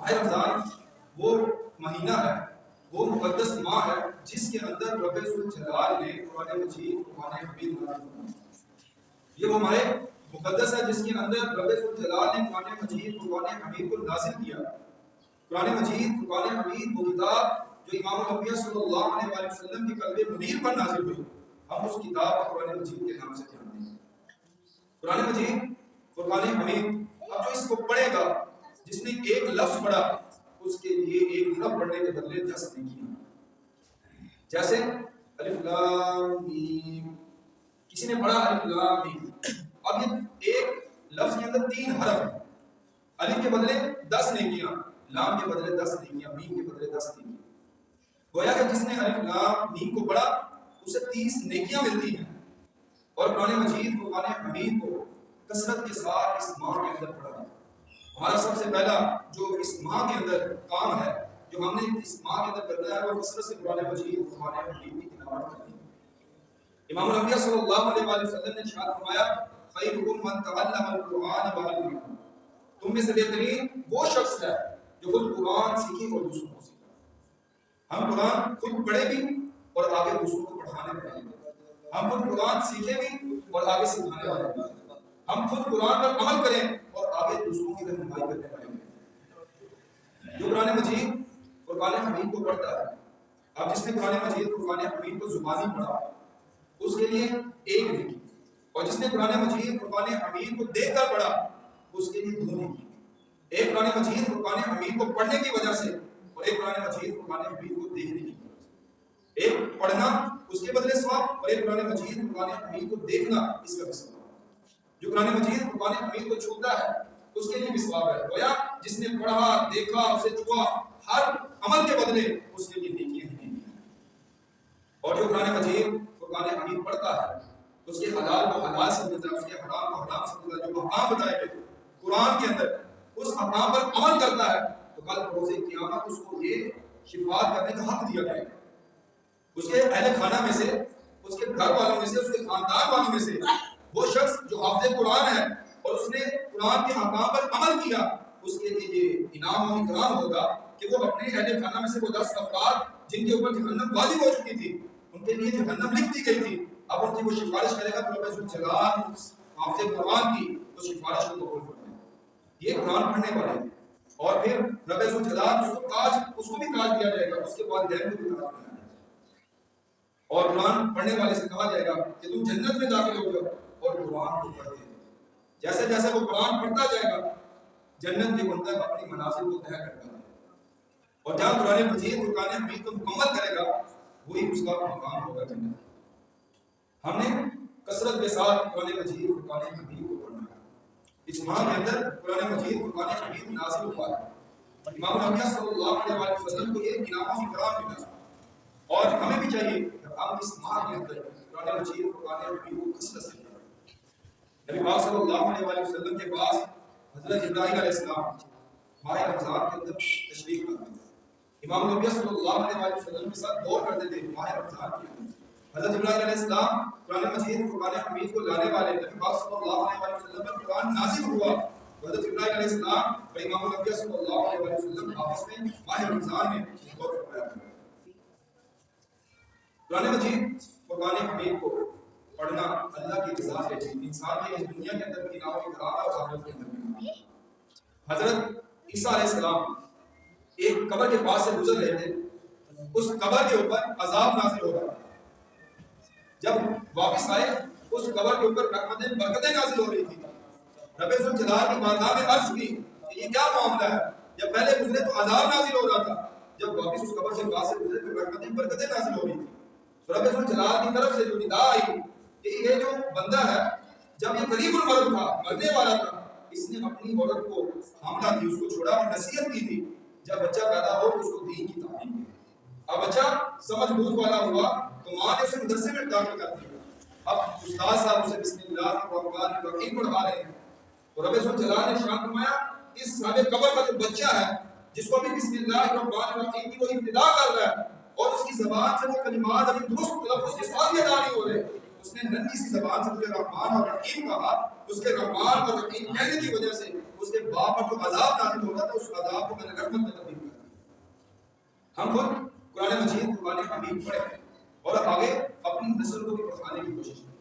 ماہ رمضان وہ مہینہ ہے، وہ مقدس ماہ ہے جس کے اندر رب ذوالجلال نے قرآن مجید قرآن حمید نازل فرمایا۔ یہ وہ ماہ مقدس ہے جس کے اندر رب ذوالجلال نے قرآن مجید قرآن حمید کو نازل کیا۔ قرآن مجید قرآن حمید وہ کتاب جو امام الانبیاء صلی اللہ علیہ وسلم کے قلب منیر پر نازل ہوئی، ہم اس کتاب کو قرآن مجید کے نام سے جانتے ہیں۔ قرآن مجید قرآن حمید، اب جو اس کو پڑھے گا، جس نے ایک لفظ پڑھا اس کے لیے ایک حرف پڑھنے کے بدلے 10 نیکیاں۔ جیسے الف لام میم، کسی نے پڑھا الف لام میم، اب یہ ایک لفظ کے اندر 3 حرف ہیں، الف کے بدلے 10 نیکیاں، لام کے بدلے 10 نیکیاں، میم کے بدلے 10 نیکیاں۔ گویا کہ جس نے الف لام میم کو پڑھا اسے 30 نیکیاں ملتی ہیں۔ اور قرآن مجید قرآن حمید کو کثرت کے ساتھ اس ماہ کے اندر پڑھا ہے۔ ہمارا سب سے پہلا جو اس ماہ کے اندر کام ہے، جو ہم نے اس ماہ کے اندر کرنا ہے، وہ کثرت سے قرآن مجید قرآن حمید کی تلاوت کرنی ہے۔ امام الانبیاء صلی اللہ علیہ وسلم نے ارشاد فرمایا خیرکم من تعلم القرآن وعلمہ، تم میں سے بہترین وہ شخص ہے جو خود قرآن سیکھے اور دوسروں کو سکھائے۔ ہم قرآن خود پڑھے بھی اور آگے دوسروں کو پڑھانے والے ہیں، ہم خود قرآن سیکھے بھی اور آگے سکھانے والے ہیں، ہم خود قرآن پر عمل کریں اور آگے دوسروں کی رہنمائی کرنے والے ہیں۔ جو قرآن مجید قرآن حمید کو پڑھتا ہے، اب جس نے قرآن مجید قرآن حمید کو زبانی پڑھا اس کے لیے ایک نیکی، اور جس نے قرآن مجید قرآن حمید کو دیکھ کر پڑھا اس کے لیے 2 نیکی۔ ایک قرآن مجید قرآن حمید کو پڑھنے کی وجہ سے اور ایک قرآن مجید قرآن حمید کو دیکھنے کی وجہ سے۔ ایک پڑھنا اس کے بدلے ثواب، اور ایک قرآن مجید قرآن حمید کو دیکھنا اس کا بھی ثواب۔ جو قرآن مجید قرآن حمید کو چھوتا ہے اس کے لیے بھی ثواب ہے۔ گویا جس نے پڑھا، دیکھا، اسے چھوا، ہر عمل کے بدلے اس کے لیے نیکیاں ہی نیکیاں۔ اور جو قرآن مجید قرآن حمید پڑھتا ہے اس کے حلال کو حلال سمجھتا ہے، اس کے حرام کو حرام سمجھتا ہے، جو حرام بتائے گئے قرآن کے اندر اس حرام پر عمل کرتا ہے تو کل روز قیامت اس کو یہ شفاعت کرنے کا حق دیا جائے گا۔ اس کے اہل خانہ میں سے، اس کے گھر والوں میں سے، اس کے خاندان والوں میں سے وہ شخص جو حافظ قرآن ہے اور اس نے قرآن کے احکام پر عمل کیا، اس کے لیے یہ انعام و اکرام ہوگا کہ وہ اپنے اہل خانہ میں سے وہ 10 افراد جن کے اوپر جہنم واجب ہو چکی تھی، ان کے لیے جہنم لکھ دی گئی تھی، اب ان کی وہ سفارش کرے گا تو رب ذوالجلال حافظ قرآن کی اس سفارش کو قبول فرمائے۔ یہ قرآن پڑھنے والے ہیں، اور پھر رب ذوالجلال اس کو بھی تاج دیا جائے گا، اس کے والدین کو بھی تاج دیا جائے گا، اور قرآن پڑھنے والے سے کہا جائے گا کہ تم جنت میں داخل ہو جاؤ اور قرآن کو پڑھتے ہیں۔ جیسے جیسے وہ قرآن پڑھتا جائے گا جنت کے بندہ اپنی منازل کو طے کرتا ہے، اور جہاں قرآن مجید قرآن حمید کو مکمل کرے گا وہی اس کا مقام ہوگا جنت۔ ہم نے کثرت کے ساتھ قرآن مجید قرآن حمید کو پڑھنا ہے۔ اس ماہ کے اندر قرآن مجید قرآن حمید نازل ہوا ہے، امام الانبیاء صلی اللہ علیہ وسلم کو یہ انعام و اکرام ملا، اور ہمیں بھی چاہیے کہ ہم اس ماہ کے اندر قرآن مجید قرآن حمید کو کثرت سے پڑھیں۔ نبی پاک صلی اللہ علیہ وسلم کے پاس حضرت جبرائیل علیہ السلام ماہ رمضان کے اندر تشریف لاتے تھے، امام الانبیاء صلی اللہ علیہ وسلم کے ساتھ دور کرتے تھے ماہ رمضان کے اندر۔ حضرت جبرائیل علیہ السلام قرآن مجید قرآن حمید کو لانے والے، نبی پاک صلی اللہ علیہ وسلم پر قرآن نازل ہوا، حضرت جبرائیل علیہ السلام اور امام الانبیاء صلی اللہ علیہ وسلم آپس میں ماہ رمضان میں دور فرمایا۔ قرآن مجید قرآن حمید کو پڑھنا اللہ کی رضا سے انسان کے اس دنیا کے اندر بھی انعام و اکرام اور آخرت کے اندر بھی۔ حضرت عیسیٰ علیہ السلام ایک قبر کے پاس سے گزر رہے تھے، اس قبر کے اوپر عذاب نازل ہو رہا، جب واپس آئے اس قبر کے اوپر رحمتیں برکتیں نازل ہو رہی تھی۔ رب ذوالجلال کی بارگاہ میں عرض کی کہ یہ کیا معاملہ ہے، جب پہلے گزرے تو عذاب نازل ہو رہا تھا، جب واپس اس قبر سے پاس سے گزرے تو رحمتیں برکتیں نازل ہو رہی تھی۔ تو رب ذوالجلال کی طرف سے جو ندا آئی کہ یہ جو بندہ ہے جب یہ قریب المرض تھا، مرنے والا تھا، اس نے اپنی عورت کو حاملہ تھی اس کو چھوڑا اور نصیحت کی تھی، جب بچہ پیدا ہو اس کو دین کی تعلیم دی۔ اب بچہ سمجھ بوجھ والا ہوا تو ماں نے اسے مدرسے میں داخل کر دیا، اب استاد صاحب اسے بسم اللہ الرحمن الرحیم پڑھا رہے ہیں، تو رب ذوالجلال نے ارشاد فرمایا اس صاحب قبر کا جو بچہ ہے جس کو ابھی بسم اللہ الرحمن الرحیم کی وہ ابتدا کر رہا ہے اور اس کی زبان سے وہ کلمات ابھی درست تلفظ کے ساتھ بھی ادا نہیں ہو رہے، اس نے ننھی سی زبان سے مجھے رحمان اور رحیم کہا، اس کے رحمان اور رحیم کہنے کی وجہ سے اس کے باپ پر جو عذاب نازل ہوتا تھا اس عذاب کو میں نے رحمت میں تبدیل کر دیا۔ ہم خود قرآن مجید قرآن حمید پڑھیں اور آگے اپنی نسل کو بھی پڑھانے کی کوشش کریں۔